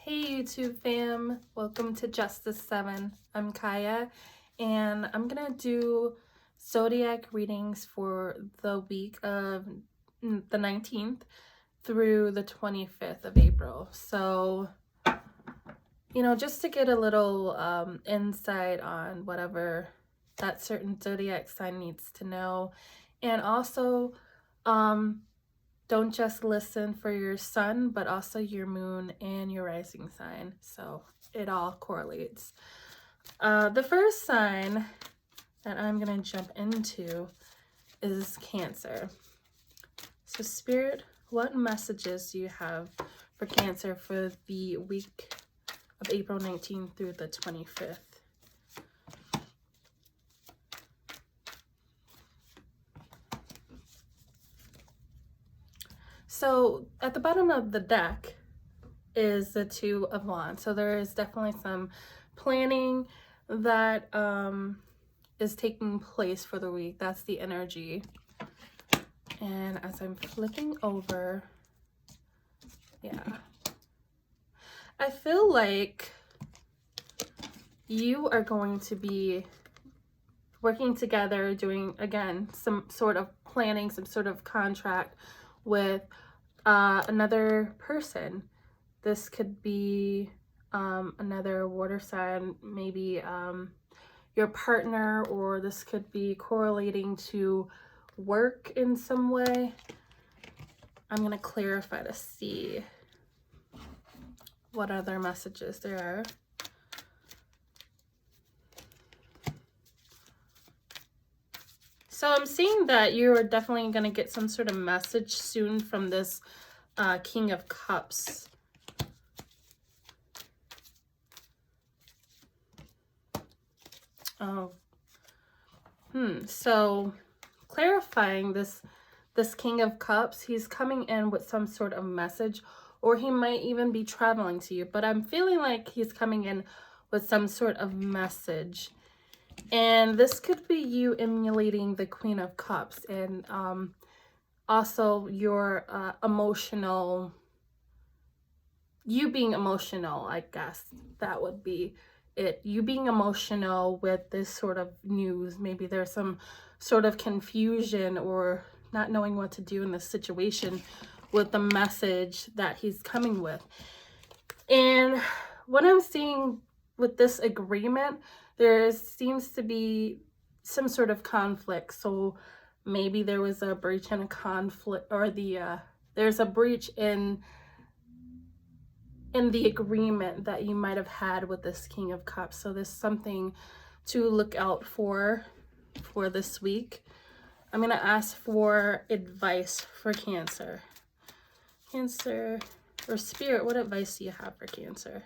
Hey YouTube fam, welcome to Justice 7. I'm Kaya and I'm gonna do Zodiac readings for the week of the 19th through the 25th of April. So, just to get a little insight on whatever that certain Zodiac sign needs to know. And also, don't just listen for your sun, but also your moon and your rising sign. So it all correlates. The first sign that I'm going to jump into is Cancer. So Spirit, what messages do you have for Cancer for the week of April 19th through the 25th? So at the bottom of the deck is the Two of Wands. So there is definitely some planning that is taking place for the week. That's the energy. And as I'm flipping over, I feel like you are going to be working together, doing, again, some sort of planning, some sort of contract with another person. This could be another water sign, maybe your partner, or this could be correlating to work in some way. I'm going to clarify to see what other messages there are. So I'm seeing that you are definitely going to get some sort of message soon from this King of Cups. Oh. So clarifying this King of Cups, he's coming in with some sort of message, or he might even be traveling to you, but I'm feeling like he's coming in with some sort of message. And this could be you emulating the Queen of Cups, and also your you being emotional, I guess that would be it. You being emotional with this sort of news. Maybe there's some sort of confusion or not knowing what to do in this situation with the message that he's coming with. And what I'm seeing with this agreement, there seems to be some sort of conflict. So maybe there was a breach in a conflict, or there's a breach in the agreement that you might have had with this King of Cups. So there's something to look out for this week. I'm going to ask for advice for Cancer. Cancer, or Spirit, what advice do you have for Cancer?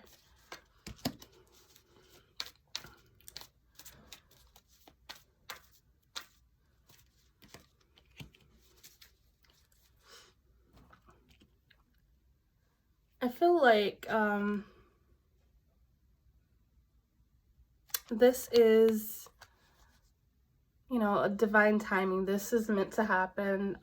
I feel like this is, a divine timing. This is meant to happen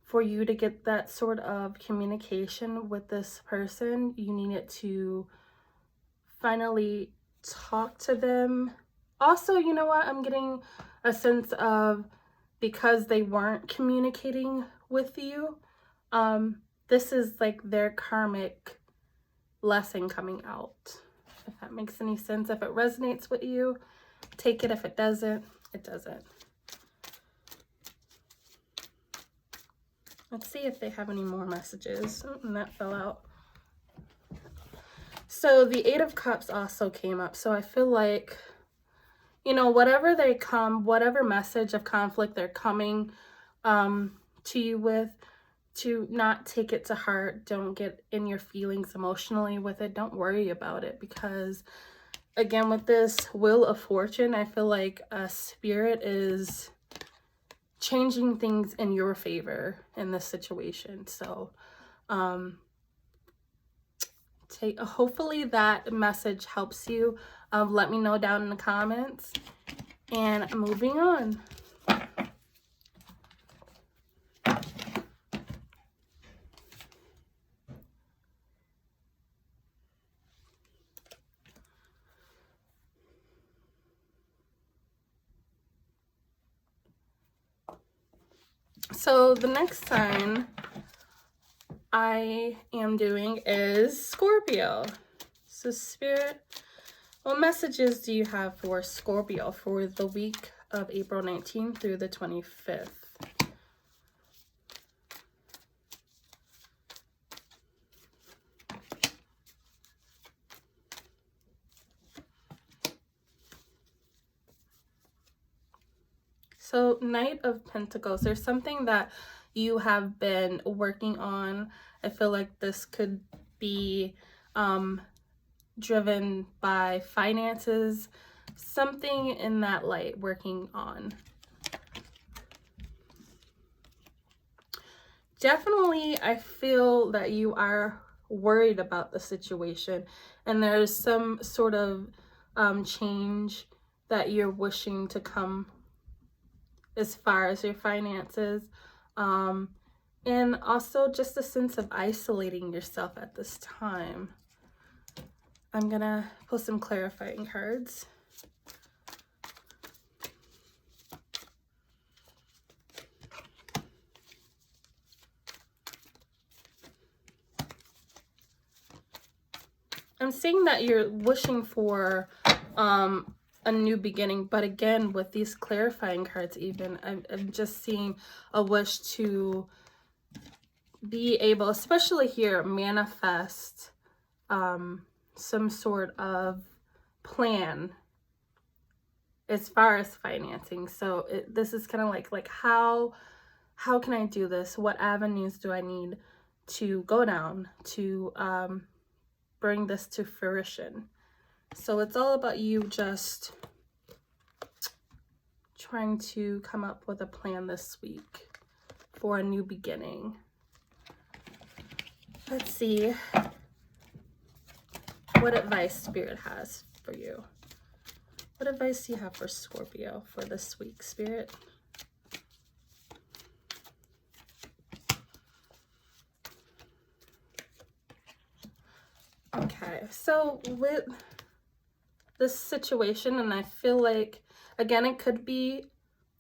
for you to get that sort of communication with this person. You need it to finally talk to them. Also, you know what? I'm getting a sense of, because they weren't communicating with you, this is like their karmic lesson coming out. If that makes any sense. If it resonates with you, take it. If it doesn't, it doesn't. Let's see if they have any more messages. Oh, and that fell out. So the Eight of Cups also came up. So I feel like, whatever they come, whatever message of conflict they're coming to you with, to not take it to heart. Don't get in your feelings emotionally with it. Don't worry about it, because again, with this Wheel of Fortune, I feel like a Spirit is changing things in your favor in this situation. So hopefully that message helps you. Let me know down in the comments. And moving on. So the next sign I am doing is Scorpio. So Spirit, what messages do you have for Scorpio for the week of April 19th through the 25th? So Knight of Pentacles, there's something that you have been working on. I feel like this could be driven by finances, something in that light working on. Definitely, I feel that you are worried about the situation and there's some sort of change that you're wishing to come as far as your finances, and also just a sense of isolating yourself at this time. I'm gonna pull some clarifying cards. I'm seeing that you're wishing for a new beginning, but again, with these clarifying cards, even I'm just seeing a wish to be able, especially here, manifest some sort of plan as far as financing. So this is kind of like how can I do this? What avenues do I need to go down to bring this to fruition? So it's all about you just trying to come up with a plan this week for a new beginning. Let's see what advice Spirit has for you. What advice do you have for Scorpio for this week, Spirit? Okay, so with this situation, and I feel like, again, it could be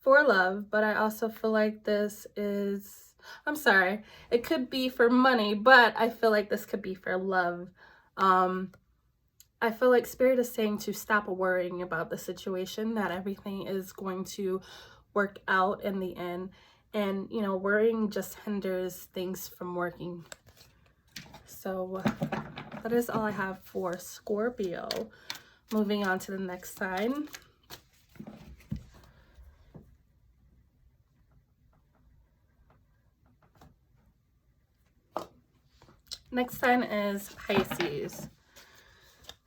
for love, but I also feel like this is, I'm sorry, it could be for money, but I feel like this could be for love. I feel like Spirit is saying to stop worrying about the situation, that everything is going to work out in the end. And, you know, worrying just hinders things from working. So that is all I have for Scorpio. Moving on to the next sign. Next sign is Pisces.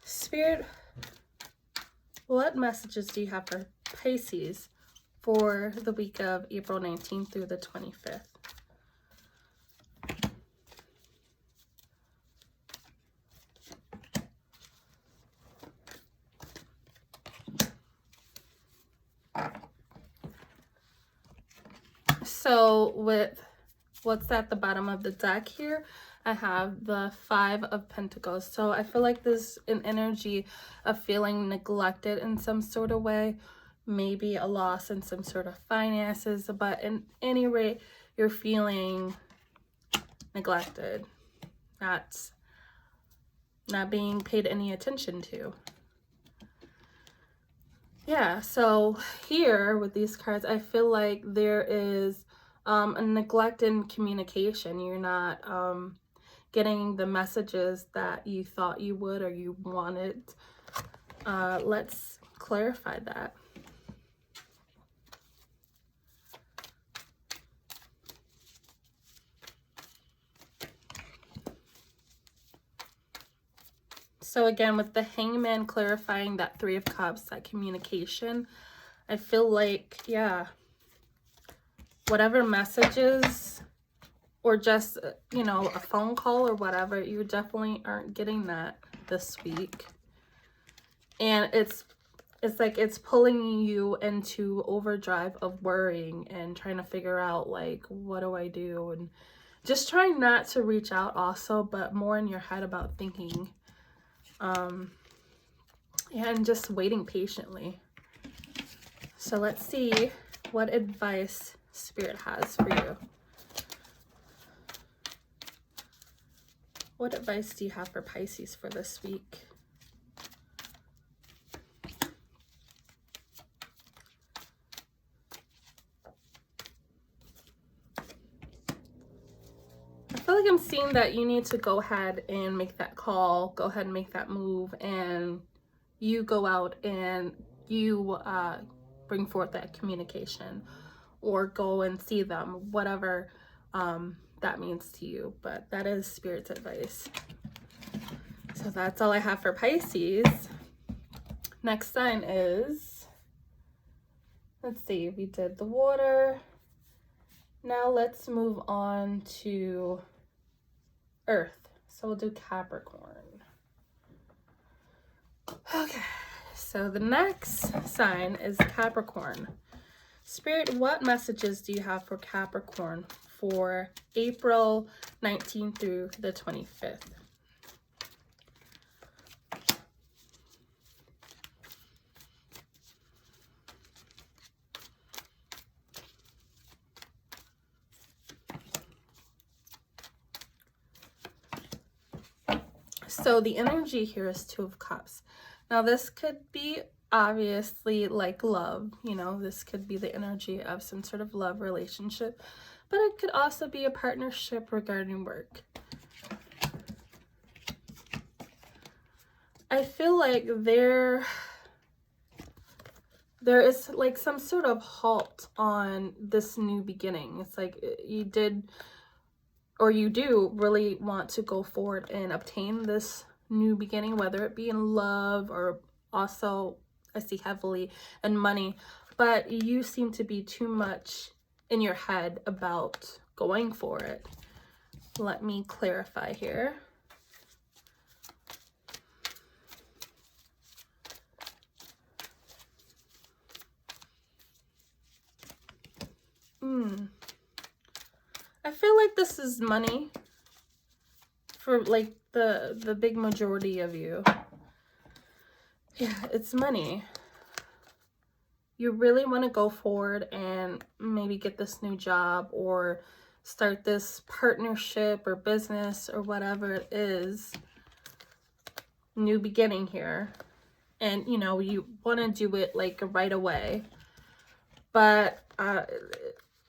Spirit, what messages do you have for Pisces for the week of April 19th through the 25th? So with what's at the bottom of the deck here, I have the Five of Pentacles. So I feel like there's an energy of feeling neglected in some sort of way, maybe a loss in some sort of finances, but in any rate, you're feeling neglected, not being paid any attention to. Yeah, so here with these cards, I feel like there is a neglect in communication. You're not getting the messages that you thought you would or you wanted. Let's clarify that. So again, with the Hangman clarifying that Three of Cups, that communication, I feel like, yeah, whatever messages or just, you know, a phone call or whatever, you definitely aren't getting that this week. And it's like it's pulling you into overdrive of worrying and trying to figure out, like, what do I do? And just trying not to reach out also, but more in your head about thinking. And just waiting patiently. So let's see what advice Spirit has for you. What advice do you have for Pisces for this week? I feel like I'm seeing that you need to go ahead and make that call, go ahead and make that move, and you go out and you bring forth that communication, or go and see them, whatever that means to you. But that is Spirit's advice. So that's all I have for Pisces. Next sign is, let's see, we did the water. Now let's move on to Earth. So we'll do Capricorn. Okay, so the next sign is Capricorn. Spirit, what messages do you have for Capricorn for April 19th through the 25th? So the energy here is Two of Cups. Now this could be obviously like love, you know, this could be the energy of some sort of love relationship, but it could also be a partnership regarding work. I feel like there is like some sort of halt on this new beginning. It's like you did, or you do really want to go forward and obtain this new beginning, whether it be in love or also I see heavily in money, but you seem to be too much in your head about going for it. Let me clarify here. I feel like this is money for like the big majority of you. Yeah, it's money. You really want to go forward and maybe get this new job or start this partnership or business or whatever it is. New beginning here. And you know, you want to do it like right away. But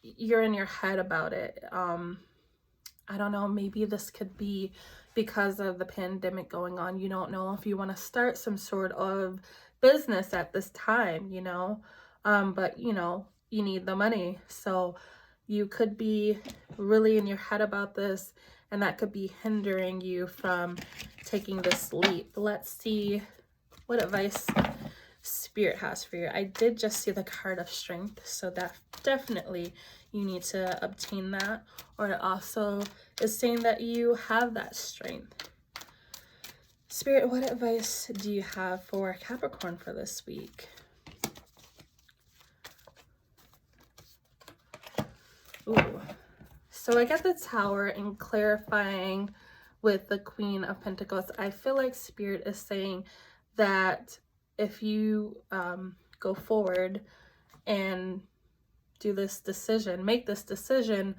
you're in your head about it. I don't know, maybe this could be because of the pandemic going on. You don't know if you want to start some sort of business at this time, you know, but you know, you need the money. So you could be really in your head about this, and that could be hindering you from taking this leap. Let's see what advice Spirit has for you. I did just see the card of Strength, so that definitely you need to obtain that, or it also is saying that you have that strength. Spirit, what advice do you have for Capricorn for this week? Ooh, so I got the Tower and clarifying with the Queen of Pentacles. I feel like Spirit is saying that if you go forward and do this decision, make this decision,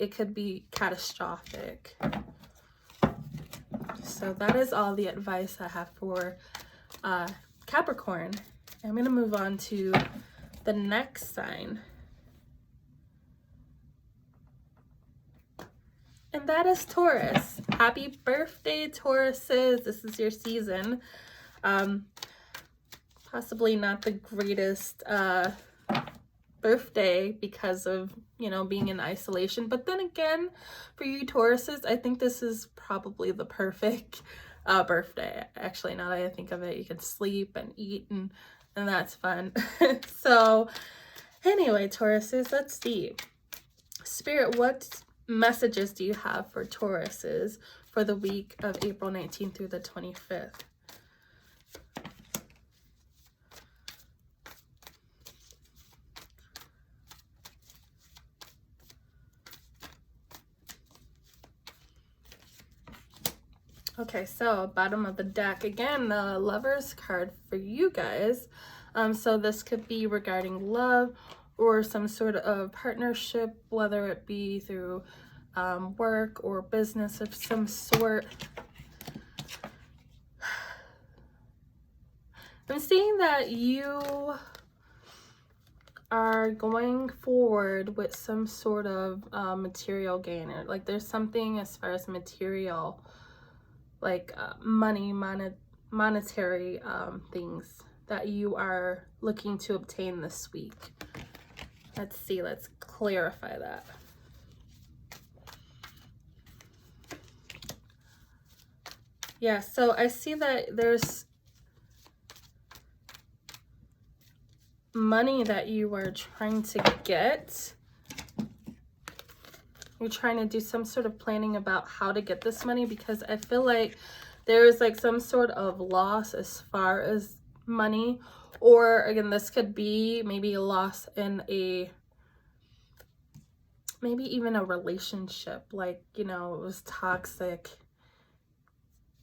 it could be catastrophic. So that is all the advice I have for Capricorn. I'm going to move on to the next sign. And that is Taurus. Happy birthday, Tauruses. This is your season. Possibly not the greatest birthday because of, you know, being in isolation. But then again, for you Tauruses, I think this is probably the perfect birthday. Actually, now that I think of it, you can sleep and eat and that's fun. So anyway, Tauruses, let's see. Spirit, what messages do you have for Tauruses for the week of April 19th through the 25th? Okay, so bottom of the deck, again, the Lovers card for you guys. So this could be regarding love or some sort of partnership, whether it be through work or business of some sort. I'm seeing that you are going forward with some sort of material gain, or like there's something as far as material, like monetary things that you are looking to obtain this week. Let's see, let's clarify that. Yeah, so I see that there's money that you are trying to get. You're trying to do some sort of planning about how to get this money, because I feel like there's like some sort of loss as far as money, or again, this could be maybe a loss in maybe even a relationship, like, you know, it was toxic,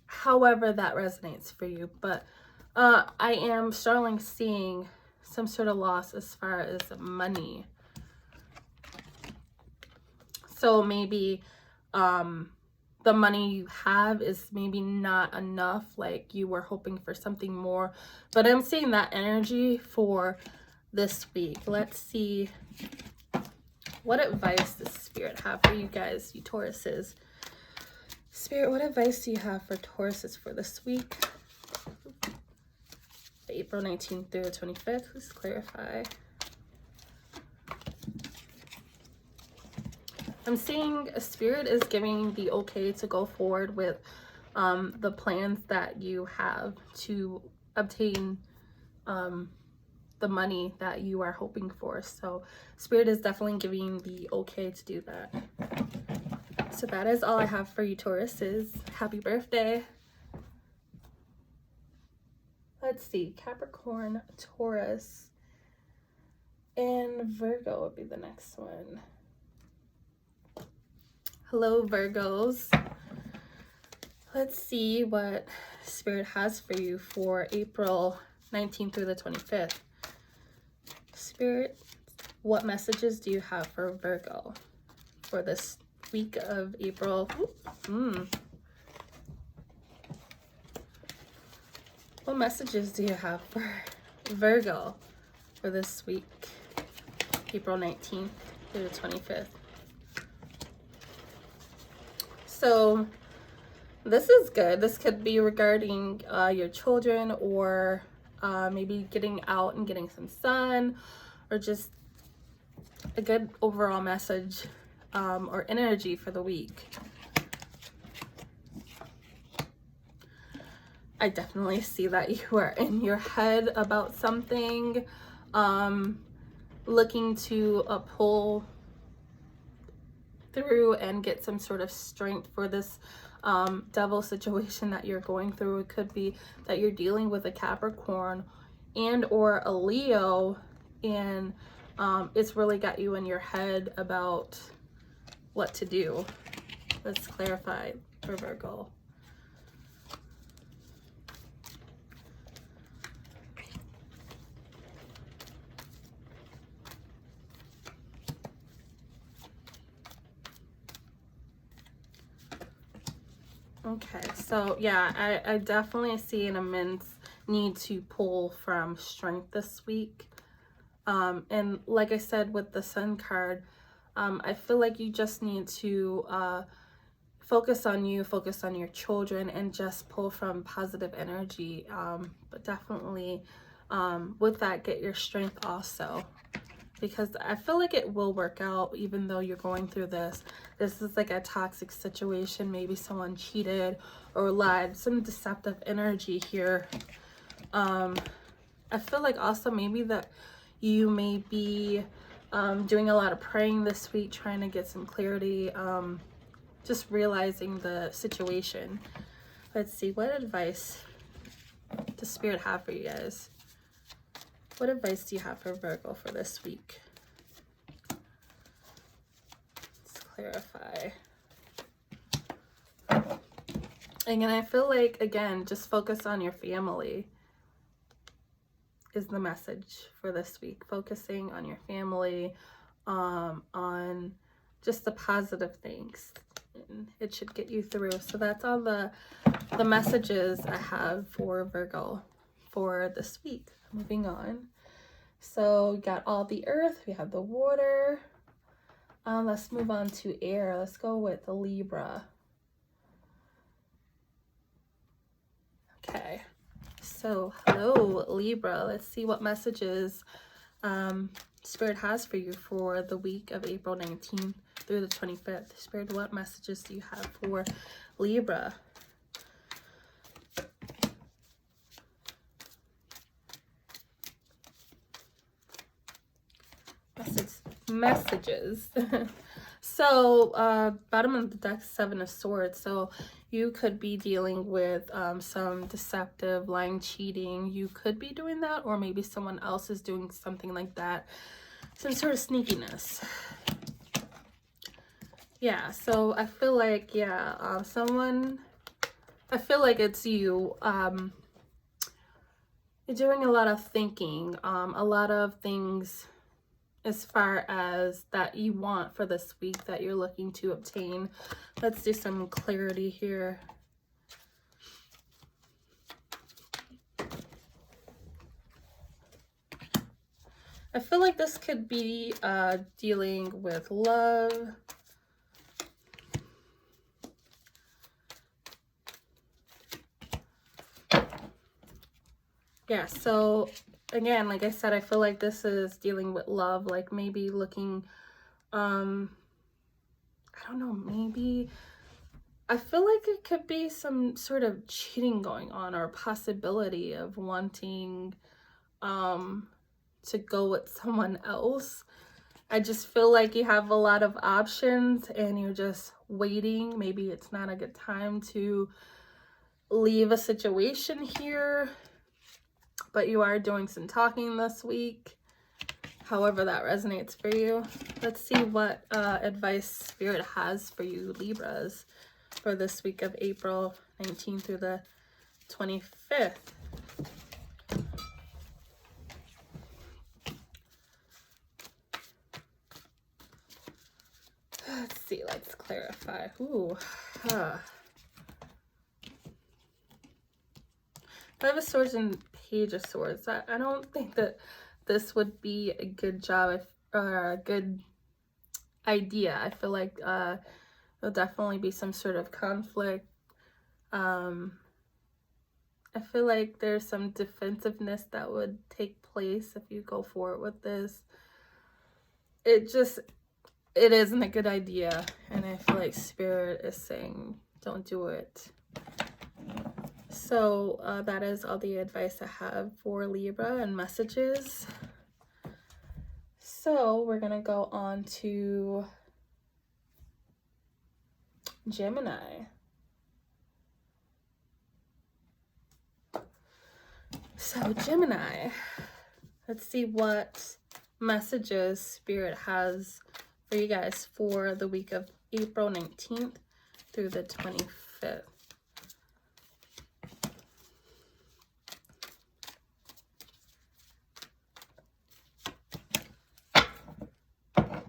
however that resonates for you. But I am strongly seeing some sort of loss as far as money. So maybe the money you have is maybe not enough, like you were hoping for something more. But I'm seeing that energy for this week. Let's see what advice does Spirit have for you guys, you Tauruses. Spirit, what advice do you have for Tauruses for this week? April 19th through the 25th. Please clarify. I'm seeing a Spirit is giving the okay to go forward with the plans that you have to obtain the money that you are hoping for. So Spirit is definitely giving the okay to do that. So that is all I have for you Tauruses. Happy birthday. Let's see, Capricorn, Taurus, and Virgo would be the next one. Hello, Virgos. Let's see what Spirit has for you for April 19th through the 25th. Spirit, what messages do you have for Virgo for this week of April? What messages do you have for Virgo for this week, April 19th through the 25th? So this is good. This could be regarding your children, or maybe getting out and getting some sun, or just a good overall message or energy for the week. I definitely see that you are in your head about something, looking to pull through and get some sort of strength for this devil situation that you're going through. It could be that you're dealing with a Capricorn and or a Leo, and it's really got you in your head about what to do. Let's clarify for Virgo. Okay, so yeah, I definitely see an immense need to pull from strength this week. And like I said with the Sun card, I feel like you just need to focus on you, focus on your children, and just pull from positive energy. But definitely with that, get your strength also, because I feel like it will work out even though you're going through this. This is like a toxic situation. Maybe someone cheated or lied, some deceptive energy here. I feel like also maybe that you may be doing a lot of praying this week, trying to get some clarity, just realizing the situation. Let's see, what advice does Spirit have for you guys? What advice do you have for Virgo for this week? Let's clarify. Again, I feel like, again, just focus on your family is the message for this week. Focusing on your family, on just the positive things. And it should get you through. So that's all the messages I have for Virgo for this week. Moving on. So we got all the earth, we have the water. Let's move on to air. Let's go with the Libra. Okay, so hello Libra. Let's see what messages Spirit has for you for the week of April 19th through the 25th. Spirit, what messages do you have for Libra? Messages. So bottom of the deck, Seven of Swords. So you could be dealing with some deceptive, lying, cheating. You could be doing that, or maybe someone else is doing something like that. Some sort of sneakiness. Yeah, so I feel like, yeah, I feel like it's you. You're doing a lot of thinking, a lot of things as far as that you want for this week that you're looking to obtain. Let's do some clarity here. I feel like this could be dealing with love. Yeah, so again, like I said, I feel like this is dealing with love, like maybe looking, I don't know, maybe, I feel like it could be some sort of cheating going on, or possibility of wanting to go with someone else. I just feel like you have a lot of options and you're just waiting. Maybe it's not a good time to leave a situation here, but you are doing some talking this week. However that resonates for you. Let's see what advice Spirit has for you Libras for this week of April 19th through the 25th. Let's see, let's clarify. Ooh. Five of Swords and Page of Swords. I don't think that this would be a good job, a good idea. I feel like there'll definitely be some sort of conflict. I feel like there's some defensiveness that would take place if you go forward with this. It isn't a good idea, and I feel like Spirit is saying don't do it. So that is all the advice I have for Libra and messages. So we're gonna go on to Gemini. So Gemini, let's see what messages Spirit has for you guys for the week of April 19th through the 25th.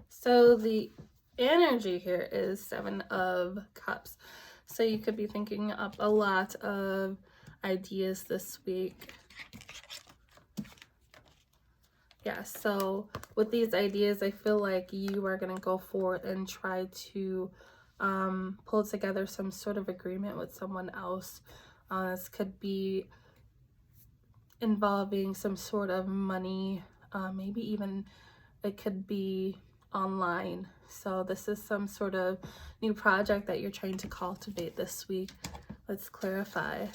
So the energy here is Seven of Cups. So you could be thinking up a lot of ideas this week. Yeah, so with these ideas, I feel like you are going to go forward and try to pull together some sort of agreement with someone else. This could be involving some sort of money, maybe even it could be online. So this is some sort of new project that you're trying to cultivate this week. Let's clarify.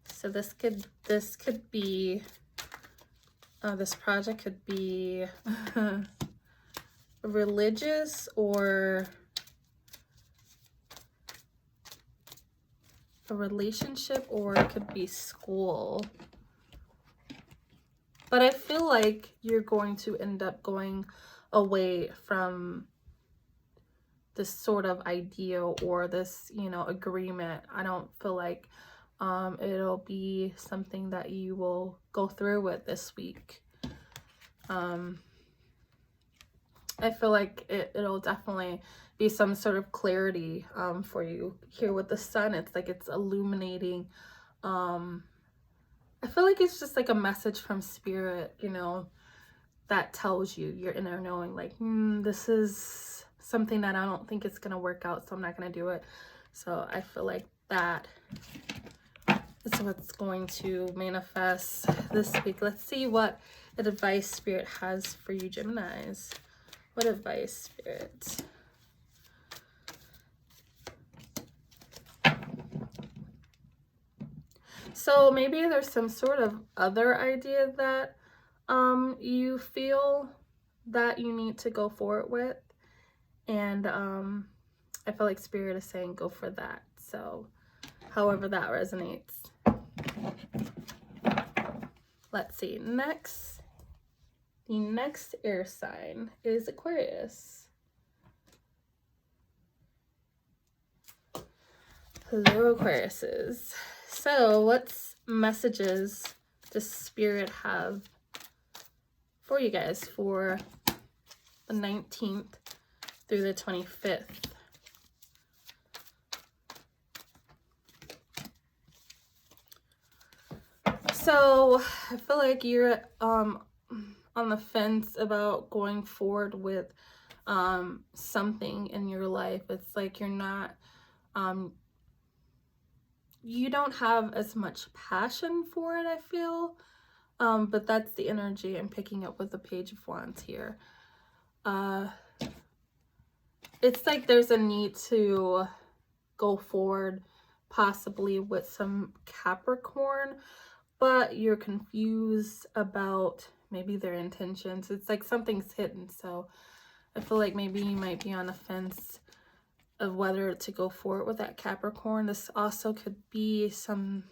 So this could be this project could be religious or a relationship, or it could be school. But I feel like you're going to end up going away from this sort of ideal or this, agreement. I don't feel like It'll be something that you will go through with this week. I feel like it'll definitely be some sort of clarity for you. Here with the sun, it's like it's illuminating. I feel like it's just like a message from spirit, you know, that tells you, your inner knowing, like, this is something that I don't think it's gonna work out, so I'm not gonna do it. So I feel like that is what's going to manifest this week. Let's see what advice spirit has for you, Geminis. What advice, spirit? So maybe there's some sort of other idea that you feel that you need to go forward with, and I feel like spirit is saying go for that. So however that resonates. Let's see. Next, the next air sign is Aquarius. Hello, Aquariuses. So what messages does spirit have for you guys for the 19th through the 25th? So I feel like you're on the fence about going forward with something in your life. It's like you're not you don't have as much passion for it, I feel. But that's the energy I'm picking up with the Page of Wands here. It's like there's a need to go forward possibly with some Capricorn, but you're confused about maybe their intentions. It's like something's hidden. So I feel like maybe you might be on the fence of whether to go forward with that Capricorn. This also could be some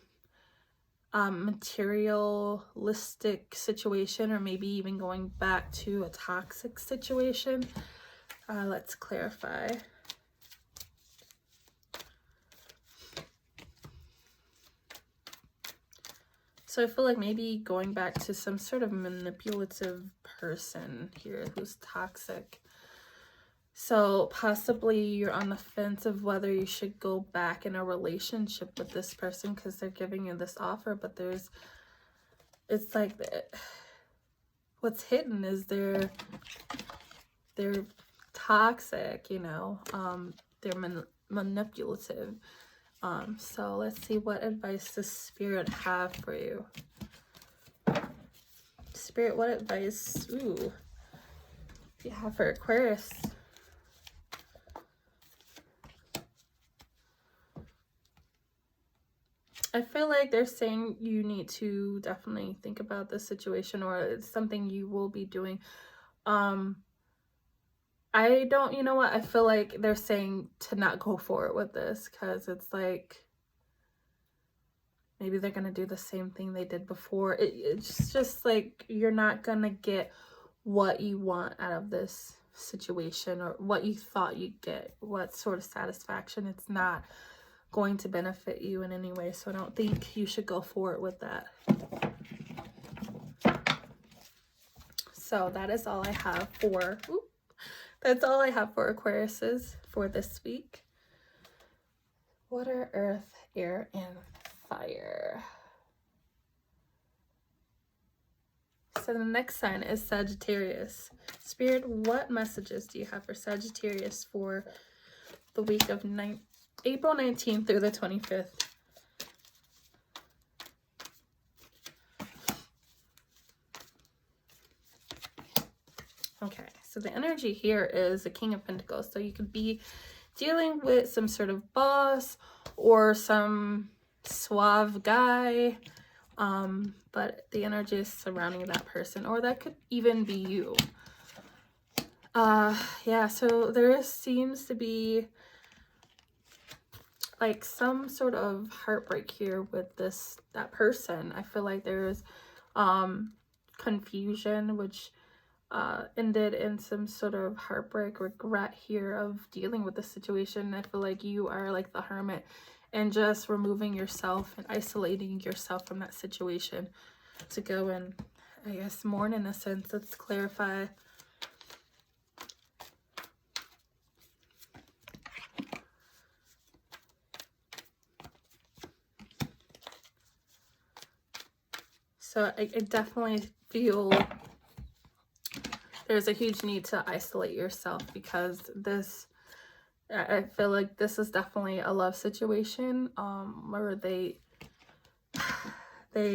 materialistic situation, or maybe even going back to a toxic situation. Let's clarify. So I feel like maybe going back to some sort of manipulative person here who's toxic. So possibly you're on the fence of whether you should go back in a relationship with this person because they're giving you this offer, but it's like what's hidden is they're toxic, you know, they're manipulative. So let's see what advice does spirit have for you. Spirit, what advice do you have for Aquarius? I feel like they're saying you need to definitely think about the situation, or it's something you will be doing. I don't, you know what? I feel like they're saying to not go forward with this because it's like maybe they're going to do the same thing they did before. It's just like you're not going to get what you want out of this situation, or what you thought you'd get, what sort of satisfaction. It's not going to benefit you in any way, so I don't think you should go forward with that. So that is all I have for that's all I have for Aquariuses for this week. Water, earth, air, and fire. So the next sign is Sagittarius. Spirit, what messages do you have for Sagittarius for the week of April 19th through the 25th? Okay, so the energy here is the King of Pentacles. So you could be dealing with some sort of boss or some suave guy, but the energy is surrounding that person, or that could even be you. Yeah, so there seems to be like some sort of heartbreak here with that person. I feel like there's confusion, which ended in some sort of heartbreak, regret here of dealing with the situation. I feel like you are like the hermit and just removing yourself and isolating yourself from that situation to go and, I guess, mourn in a sense. Let's clarify. So I definitely feel there's a huge need to isolate yourself, because I feel like this is definitely a love situation where they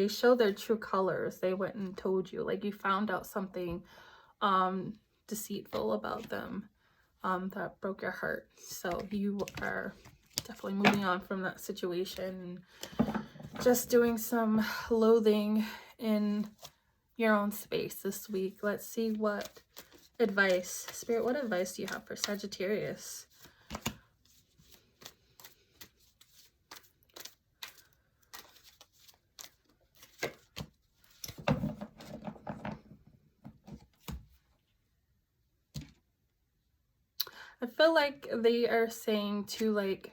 show their true colors. They went and told you, like, you found out something deceitful about them that broke your heart. So you are definitely moving on from that situation, just doing some loathing in your own space this week. Let's see what advice, Spirit, what advice do you have for Sagittarius? I feel like they are saying to, like,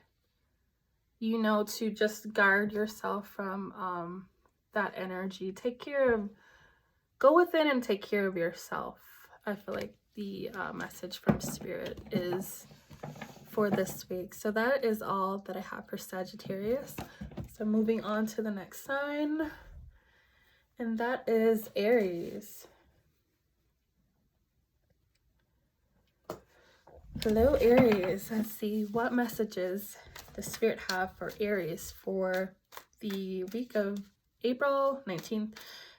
you know, to just guard yourself from that energy. Take care of, go within and take care of yourself. I feel like the message from Spirit is for this week. So that is all that I have for Sagittarius. So moving on to the next sign, and that is Aries. Hello, Aries. Let's see what messages the Spirit have for Aries for the week of April 19th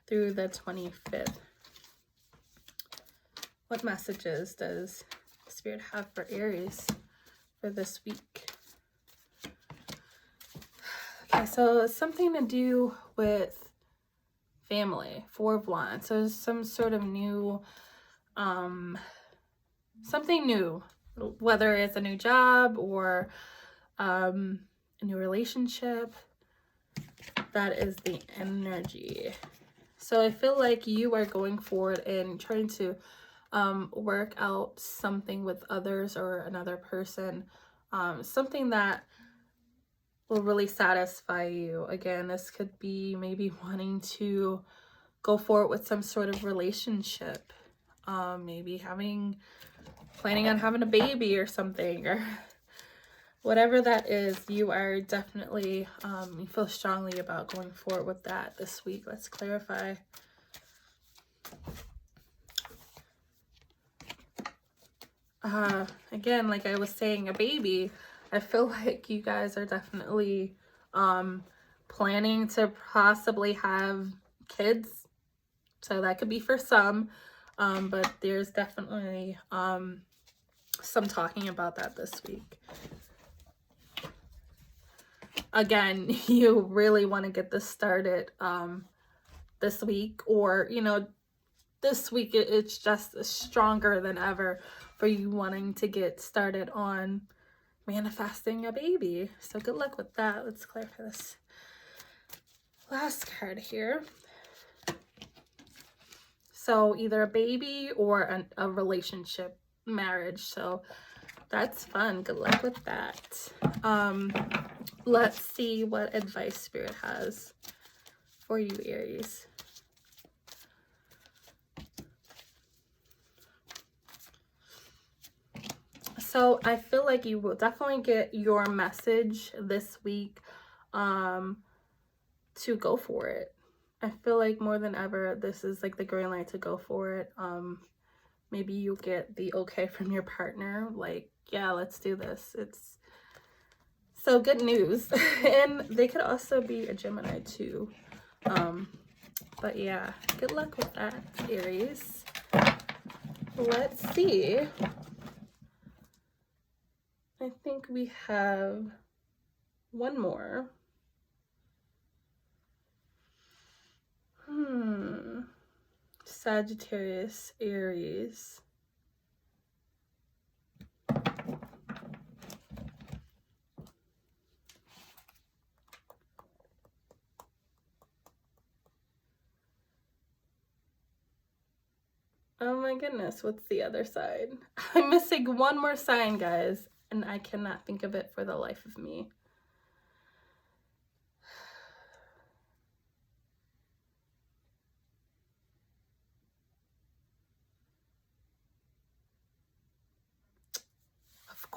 through the 25th. What messages does Spirit have for Aries for this week? Okay, so it's something to do with family, Four of Wands. So some sort of new, something new, whether it's a new job or a new relationship. That is the energy. So I feel like you are going forward and trying to work out something with others or another person, something that will really satisfy you. Again, this could be maybe wanting to go forward with some sort of relationship, maybe planning on having a baby or something, or whatever that is. You are definitely, you feel strongly about going forward with that this week. Let's clarify. Again, like I was saying, a baby. I feel like you guys are definitely planning to possibly have kids. So that could be for some, but there's definitely some talking about that this week. Again, you really want to get this started this week, or, you know, this week it's just stronger than ever for you wanting to get started on manifesting a baby. So good luck with that. Let's clarify this last card here. So either a baby or a relationship, marriage. So that's fun. Good luck with that. Let's see what advice Spirit has for you, Aries. So I feel like you will definitely get your message this week to go for it. I feel like more than ever, this is like the green light to go for it. Maybe you get the okay from your partner, like, yeah, let's do this. It's so good news. And they could also be a Gemini too. But yeah, good luck with that, Aries. Let's see. I think we have one more. Sagittarius, Aries. Oh my goodness, what's the other side? I'm missing one more sign, guys, and I cannot think of it for the life of me.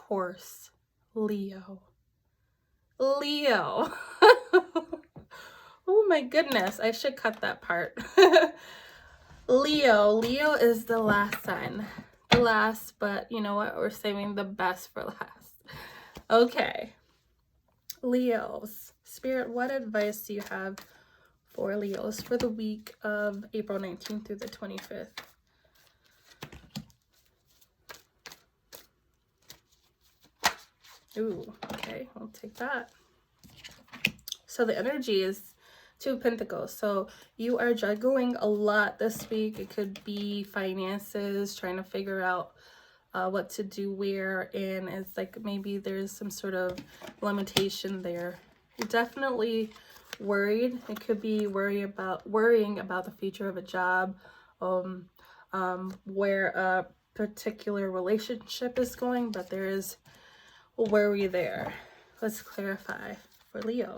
course, Leo. Leo. Oh my goodness, I should cut that part. Leo is the last sign. The last, but you know what? We're saving the best for last. Okay. Leos. Spirit, what advice do you have for Leos for the week of April 19th through the 25th? Ooh, okay, I'll take that. So the energy is Two of Pentacles. So you are juggling a lot this week. It could be finances, trying to figure out what to do where, and it's like maybe there's some sort of limitation there. You're definitely worried. It could be worrying about the future of a job, where a particular relationship is going, but there is a worry there. Let's clarify for Leo.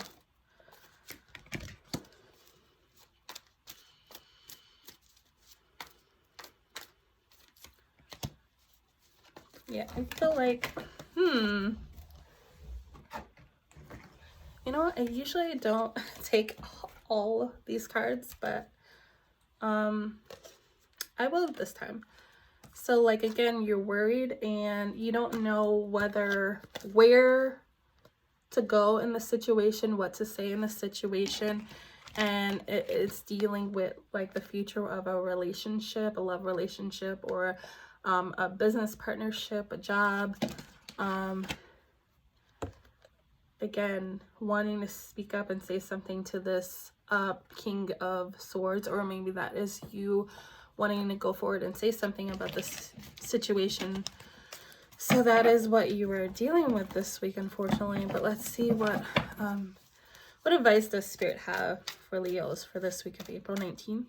Yeah, I feel like, you know what? I usually don't take all these cards, but I will this time. So like, again, you're worried and you don't know where to go in the situation, what to say in the situation. And it's dealing with like the future of a relationship, a love relationship, or a business partnership, a job. Again, wanting to speak up and say something to this King of Swords, or maybe that is you wanting to go forward and say something about this situation. So that is what you were dealing with this week, unfortunately. But let's see what advice does Spirit have for Leos for this week of April 19th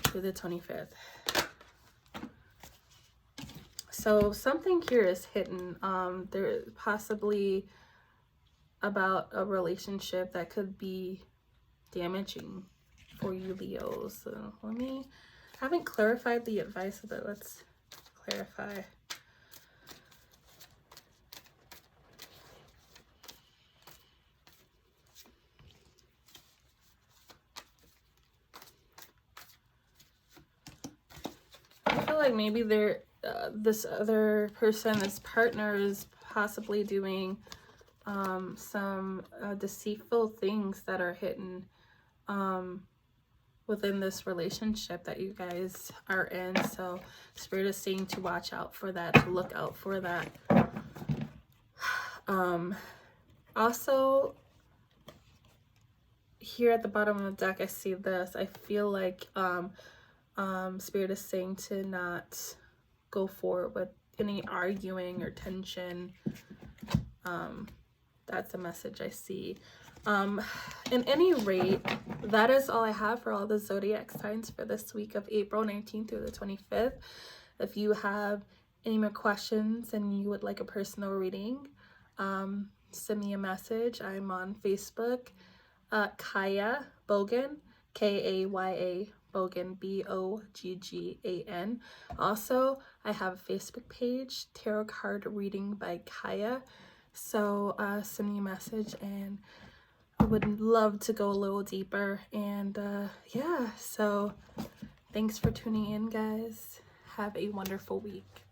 through the 25th. So something here is hidden. There possibly about a relationship that could be damaging for you, Leos. So I haven't clarified the advice, but let's clarify. I feel like maybe this other person, this partner, is possibly doing some deceitful things that are hidden within this relationship that you guys are in. So Spirit is saying to watch out for that, to look out for that. Also, here at the bottom of the deck, I see this. I feel like Spirit is saying to not go forward with any arguing or tension. That's a message I see. In any rate, that is all I have for all the zodiac signs for this week of April 19th through the 25th. If you have any more questions and you would like a personal reading, send me a message. I'm on Facebook, Kaya Bogan, Kaya Bogan, Boggan. Also, I have a Facebook page, Tarot Card Reading by Kaya. So send me a message and I would love to go a little deeper. And yeah, so thanks for tuning in, guys. Have a wonderful week.